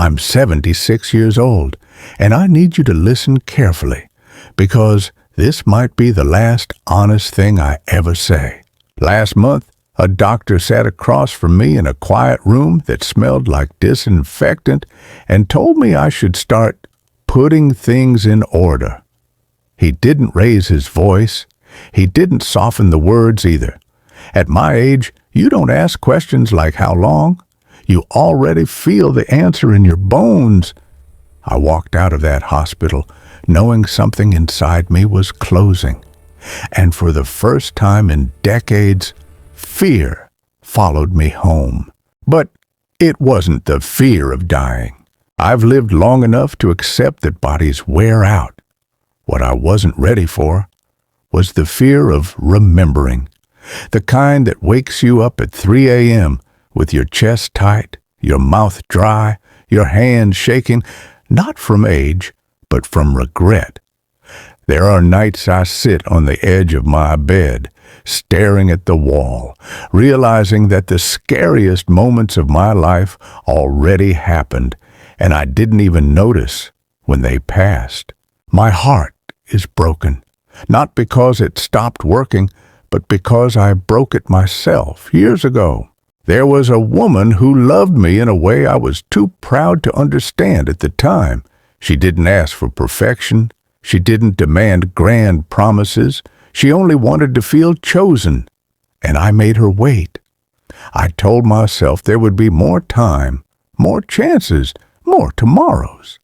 I'm 76 years old, and I need you to listen carefully, because this might be the last honest thing I ever say. Last month, a doctor sat across from me in a quiet room that smelled like disinfectant and told me I should start putting things in order. He didn't raise his voice. He didn't soften the words either. At my age, you don't ask questions like how long. You already feel the answer in your bones. I walked out of that hospital knowing something inside me was closing. And for the first time in decades, fear followed me home. But it wasn't the fear of dying. I've lived long enough to accept that bodies wear out. What I wasn't ready for was the fear of remembering. The kind that wakes you up at 3 a.m. with your chest tight, your mouth dry, your hands shaking, not from age, but from regret. There are nights I sit on the edge of my bed, staring at the wall, realizing that the scariest moments of my life already happened, and I didn't even notice when they passed. My heart is broken, not because it stopped working, but because I broke it myself years ago. There was a woman who loved me in a way I was too proud to understand at the time. She didn't ask for perfection. She didn't demand grand promises. She only wanted to feel chosen, and I made her wait. I told myself there would be more time, more chances, more tomorrows.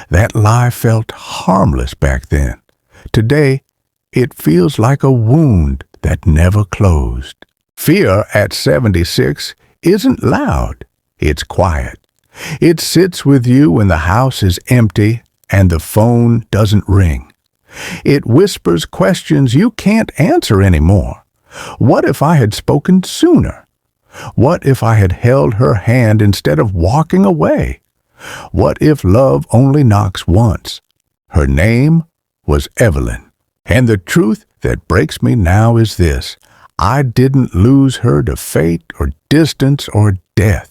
That lie felt harmless back then. Today, it feels like a wound that never closed. Fear at 76 isn't loud. It's quiet. It sits with you when the house is empty and the phone doesn't ring. It whispers questions you can't answer anymore. What if I had spoken sooner? What if I had held her hand instead of walking away? What if love only knocks once? Her name was Evelyn. And the truth that breaks me now is this: I didn't lose her to fate or distance or death.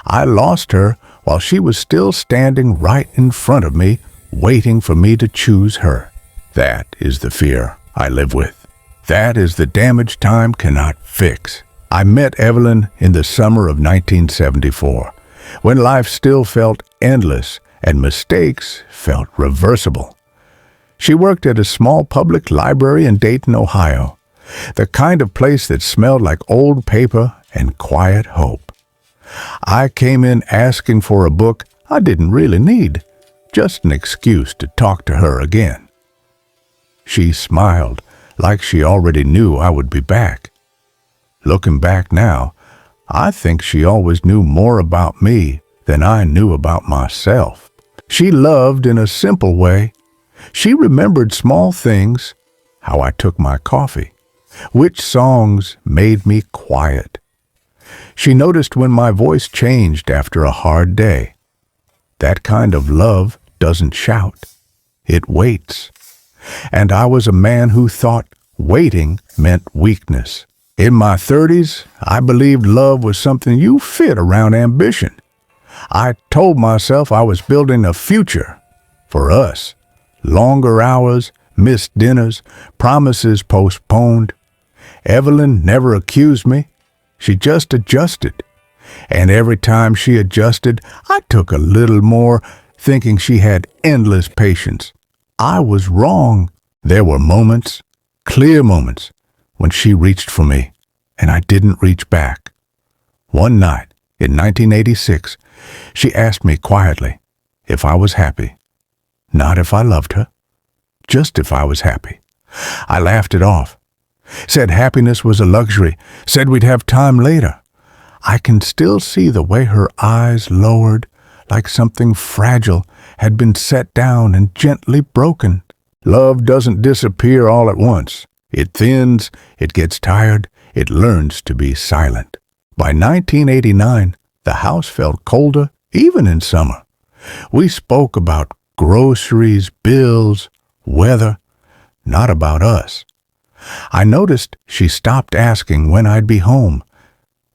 I lost her while she was still standing right in front of me, waiting for me to choose her. That is the fear I live with. That is the damage time cannot fix. I met Evelyn in the summer of 1974, when life still felt endless and mistakes felt reversible. She worked at a small public library in Dayton, Ohio, the kind of place that smelled like old paper and quiet hope. I came in asking for a book I didn't really need, just an excuse to talk to her again. She smiled like she already knew I would be back. Looking back now, I think she always knew more about me than I knew about myself. She loved in a simple way. She remembered small things, how I took my coffee, which songs made me quiet. She noticed when my voice changed after a hard day. That kind of love doesn't shout. It waits. And I was a man who thought waiting meant weakness. In my 30s, I believed love was something you fit around ambition. I told myself I was building a future for us. Longer hours, missed dinners, promises postponed. Evelyn never accused me. She just adjusted. And every time she adjusted, I took a little more, thinking she had endless patience. I was wrong. There were moments, clear moments, when she reached for me, and I didn't reach back. One night, in 1986, she asked me quietly if I was happy. Not if I loved her, just if I was happy. I laughed it off, said happiness was a luxury, said we'd have time later. I can still see the way her eyes lowered, like something fragile had been set down and gently broken. Love doesn't disappear all at once. It thins, it gets tired, it learns to be silent. By 1989, the house felt colder, even in summer. We spoke about groceries, bills, weather, not about us. I noticed she stopped asking when I'd be home.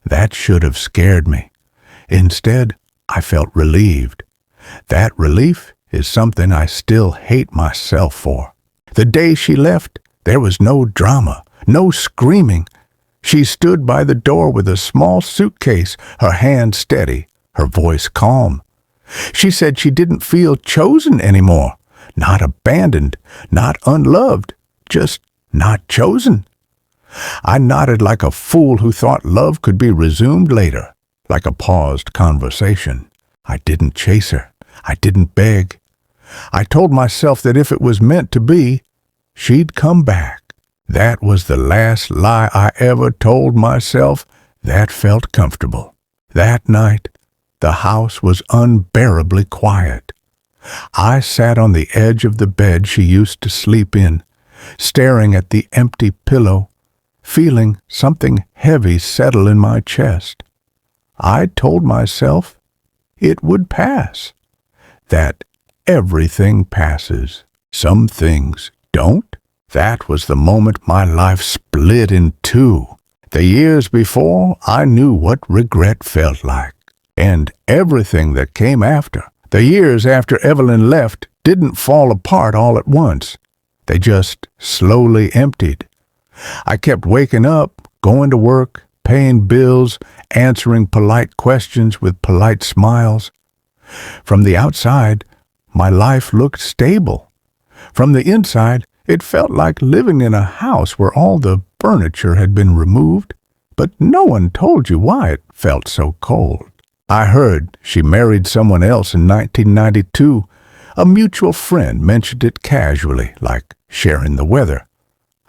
That should have scared me. Instead, I felt relieved. That relief is something I still hate myself for. The day she left, there was no drama, no screaming. She stood by the door with a small suitcase, her hand steady, her voice calm. She said she didn't feel chosen anymore, not abandoned, not unloved, just not chosen. I nodded like a fool who thought love could be resumed later, like a paused conversation. I didn't chase her. I didn't beg. I told myself that if it was meant to be, she'd come back. That was the last lie I ever told myself that felt comfortable. That night, the house was unbearably quiet. I sat on the edge of the bed she used to sleep in, staring at the empty pillow, feeling something heavy settle in my chest. I told myself it would pass, that everything passes. Some things don't. That was the moment my life split in two. The years before, I knew what regret felt like. And everything that came after, the years after Evelyn left, didn't fall apart all at once. They just slowly emptied. I kept waking up, going to work, paying bills, answering polite questions with polite smiles. From the outside, my life looked stable. From the inside, it felt like living in a house where all the furniture had been removed, but no one told you why it felt so cold. I heard she married someone else in 1992. A mutual friend mentioned it casually, like sharing the weather.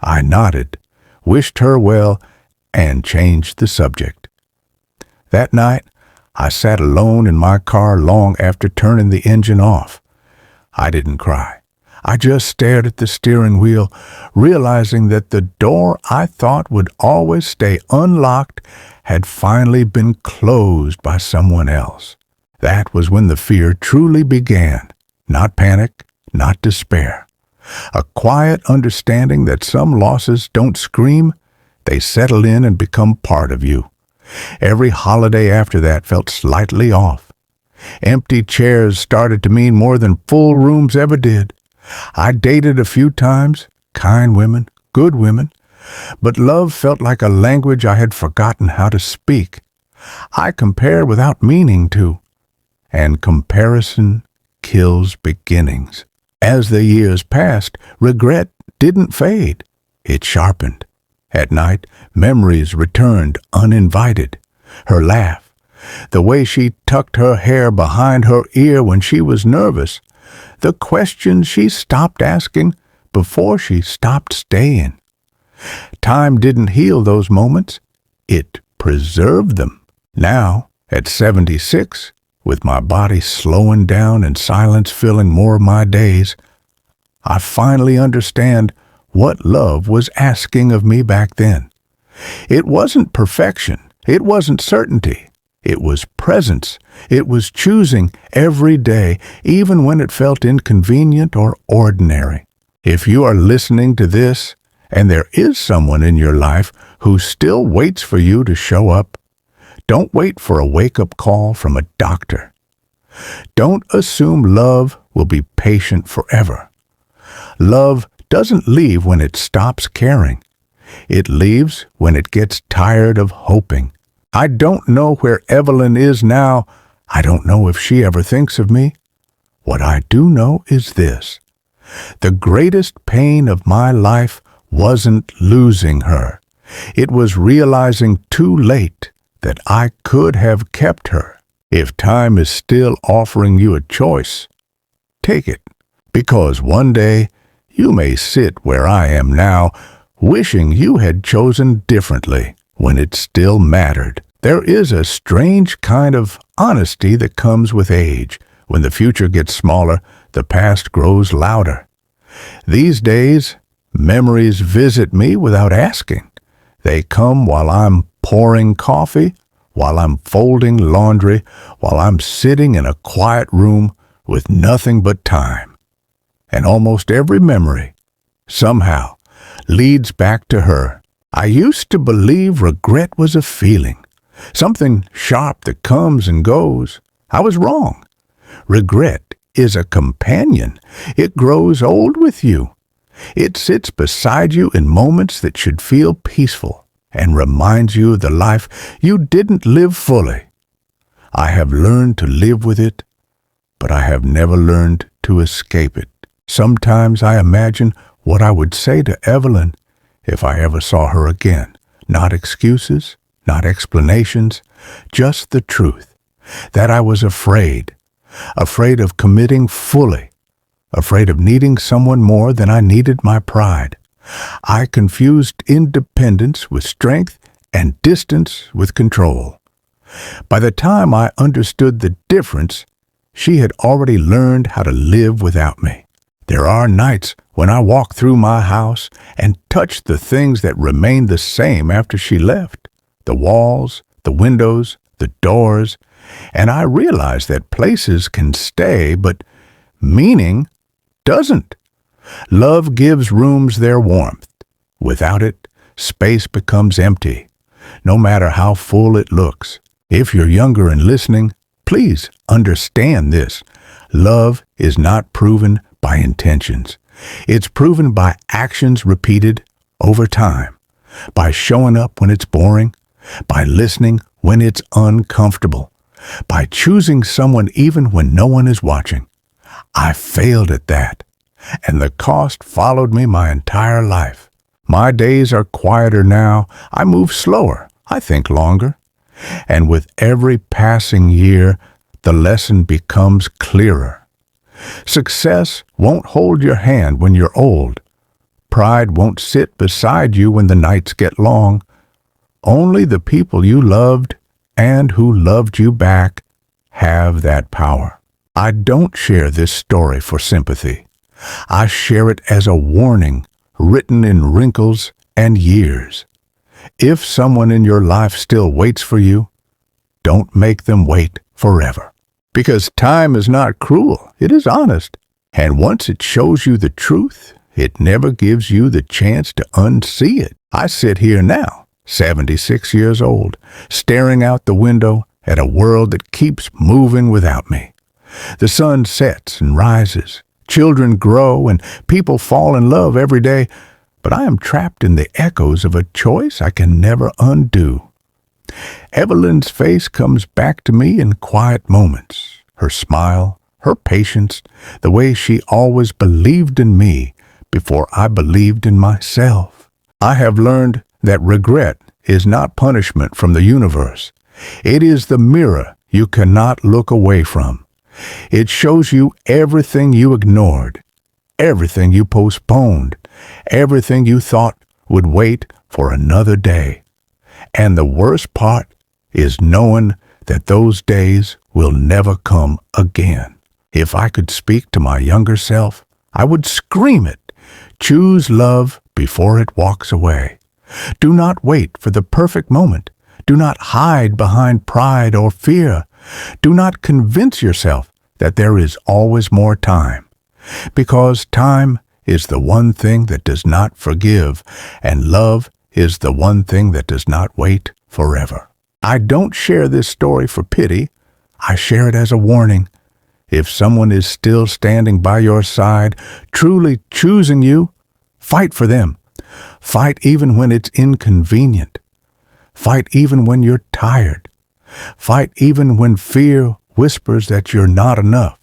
I nodded, wished her well, and changed the subject. That night, I sat alone in my car long after turning the engine off. I didn't cry. I just stared at the steering wheel, realizing that the door I thought would always stay unlocked had finally been closed by someone else. That was when the fear truly began. Not panic, not despair. A quiet understanding that some losses don't scream, they settle in and become part of you. Every holiday after that felt slightly off. Empty chairs started to mean more than full rooms ever did. I dated a few times, kind women, good women, but love felt like a language I had forgotten how to speak. I compared without meaning to, and comparison kills beginnings. As the years passed, regret didn't fade. It sharpened. At night, memories returned uninvited. Her laugh, the way she tucked her hair behind her ear when she was nervous, the questions she stopped asking before she stopped staying. Time didn't heal those moments. It preserved them. Now, at 76, with my body slowing down and silence filling more of my days, I finally understand what love was asking of me back then. It wasn't perfection. It wasn't certainty. It was presence. It was choosing every day, even when it felt inconvenient or ordinary. If you are listening to this, and there is someone in your life who still waits for you to show up, don't wait for a wake-up call from a doctor. Don't assume love will be patient forever. Love doesn't leave when it stops caring. It leaves when it gets tired of hoping. I don't know where Evelyn is now. I don't know if she ever thinks of me. What I do know is this. The greatest pain of my life wasn't losing her. It was realizing too late that I could have kept her. If time is still offering you a choice, take it, because one day you may sit where I am now, wishing you had chosen differently when it still mattered. There is a strange kind of honesty that comes with age. When the future gets smaller, the past grows louder. These days, memories visit me without asking. They come while I'm pouring coffee, while I'm folding laundry, while I'm sitting in a quiet room with nothing but time. And almost every memory, somehow, leads back to her. I used to believe regret was a feeling, something sharp that comes and goes. I was wrong. Regret is a companion. It grows old with you. It sits beside you in moments that should feel peaceful and reminds you of the life you didn't live fully. I have learned to live with it, but I have never learned to escape it. Sometimes I imagine what I would say to Evelyn if I ever saw her again. Not excuses, not explanations, just the truth. That I was afraid of committing fully, afraid of needing someone more than I needed my pride. I confused independence with strength and distance with control. By the time I understood the difference, she had already learned how to live without me. There are nights when I walk through my house and touch the things that remained the same after she left. The walls, the windows, the doors, and I realize that places can stay, but meaning doesn't. Love gives rooms their warmth. Without it, space becomes empty, no matter how full it looks. If you're younger and listening, please understand this. Love is not proven by intentions. It's proven by actions repeated over time, by showing up when it's boring, by listening when it's uncomfortable, by choosing someone even when no one is watching. I failed at that, and the cost followed me my entire life. My days are quieter now. I move slower. I think longer. And with every passing year, the lesson becomes clearer. Success won't hold your hand when you're old. Pride won't sit beside you when the nights get long. Only the people you loved and who loved you back have that power. I don't share this story for sympathy. I share it as a warning written in wrinkles and years. If someone in your life still waits for you, don't make them wait forever. Because time is not cruel, it is honest. And once it shows you the truth, it never gives you the chance to unsee it. I sit here now, 76 years old, staring out the window at a world that keeps moving without me. The sun sets and rises, children grow, and people fall in love every day, but I am trapped in the echoes of a choice I can never undo. Evelyn's face comes back to me in quiet moments. Her smile, her patience, the way she always believed in me before I believed in myself. I have learned that regret is not punishment from the universe. It is the mirror you cannot look away from. It shows you everything you ignored, everything you postponed, everything you thought would wait for another day. And the worst part is knowing that those days will never come again. If I could speak to my younger self, I would scream it. Choose love before it walks away. Do not wait for the perfect moment. Do not hide behind pride or fear. Do not convince yourself that there is always more time. Because time is the one thing that does not forgive, and love is the one thing that does not wait forever. I don't share this story for pity. I share it as a warning. If someone is still standing by your side, truly choosing you, fight for them. Fight even when it's inconvenient. Fight even when you're tired. Fight even when fear whispers that you're not enough.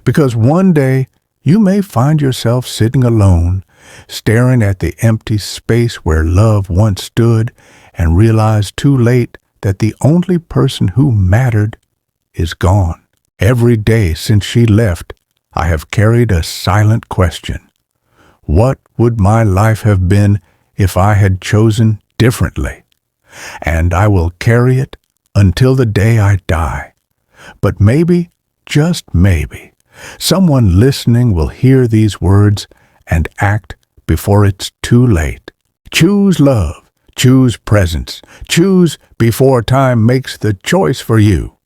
Because one day you may find yourself sitting alone, staring at the empty space where love once stood, and realize too late that the only person who mattered is gone. Every day since she left, I have carried a silent question. What would my life have been if I had chosen differently? And I will carry it until the day I die. But maybe, just maybe, someone listening will hear these words and act before it's too late. Choose love. Choose presence. Choose before time makes the choice for you.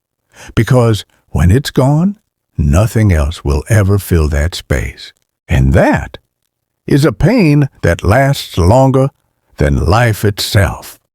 Because when it's gone, nothing else will ever fill that space. And that is a pain that lasts longer than life itself.